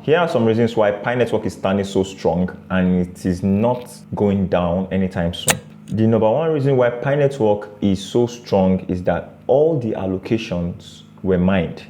here are some reasons why Pi Network is standing so strong and it is not going down anytime soon. The number one reason why Pi Network is so strong is that all the allocations were mined.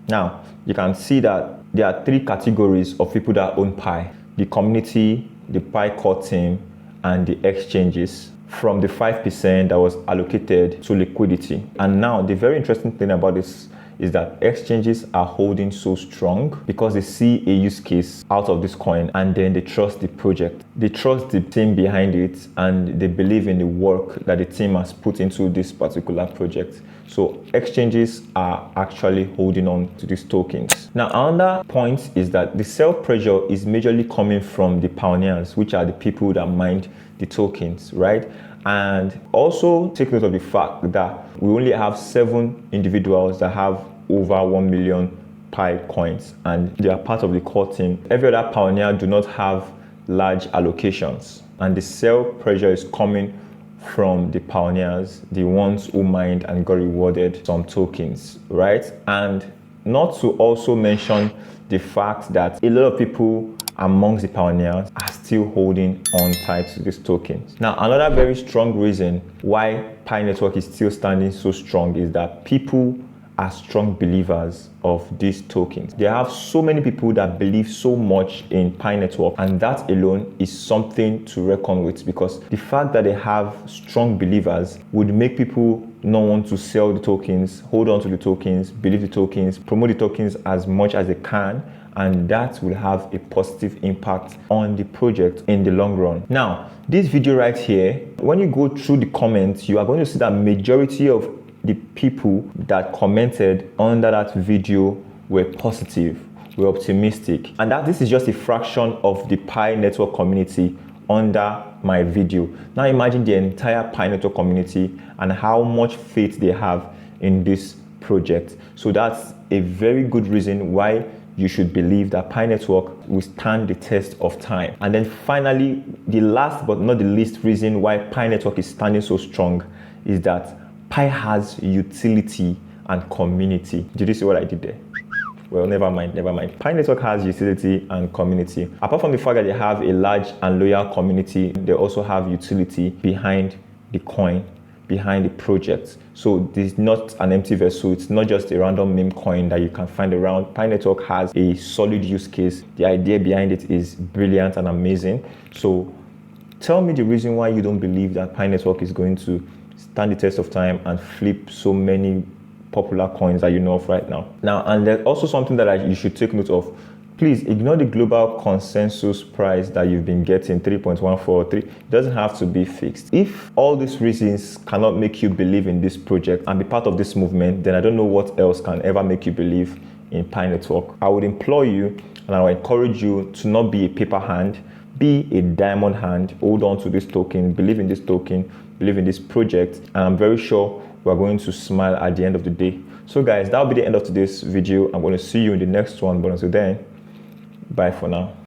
Now, you can see that there are three categories of people that own Pi: the community, the Pi core team, and the exchanges, from the 5% that was allocated to liquidity. And now the very interesting thing about this is that exchanges are holding so strong because they see a use case out of this coin, and then they trust the project. They trust the team behind it, and they believe in the work that the team has put into this particular project. So exchanges are actually holding on to these tokens. Now, another point is that the sell pressure is majorly coming from the pioneers, which are the people that mined the tokens, right? And also take note of the fact that we only have 7 individuals that have over 1 million Pi coins, and they are part of the core team. Every other pioneer do not have large allocations, and the sell pressure is coming from the pioneers, the ones who mined and got rewarded some tokens, right? And not to also mention the fact that a lot of people amongst the pioneers are still holding on tight to these tokens. Now, another very strong reason why Pi Network is still standing so strong is that people are strong believers of these tokens. They have so many people that believe so much in Pi Network, and that alone is something to reckon with, because the fact that they have strong believers would make people not want to sell the tokens, hold on to the tokens, believe the tokens, promote the tokens as much as they can, and that will have a positive impact on the project in the long run. Now, this video right here, when you go through the comments, you are going to see that majority of the people that commented under that video were positive, were optimistic, and that this is just a fraction of the Pi Network community under my video. Now imagine the entire Pi Network community and how much faith they have in this project. So that's a very good reason why you should believe that Pi Network will stand the test of time. And then finally, the last but not the least reason why Pi Network is standing so strong is that Pi has utility and community. Did you see what I did there? Well, never mind. Pi Network has utility and community. Apart from the fact that they have a large and loyal community, they also have utility behind the coin, behind the project. So this is not an empty vessel. It's not just a random meme coin that you can find around. Pi Network has a solid use case. The idea behind it is brilliant and amazing. So tell me the reason why you don't believe that Pi Network is going to stand the test of time and flip so many popular coins that you know of right now. And there's also something that you should take note of. Please ignore the global consensus price that you've been getting, 3.143. It doesn't have to be fixed. If all these reasons cannot make you believe in this project and be part of this movement, then I don't know what else can ever make you believe in Pi Network. I would implore you and I would encourage you to not be a paper hand, be a diamond hand. Hold on to this token, believe in this token, believe in this project, and I'm very sure we're going to smile at the end of the day. So guys, that'll be the end of today's video. I'm going to see you in the next one, but until then, bye for now.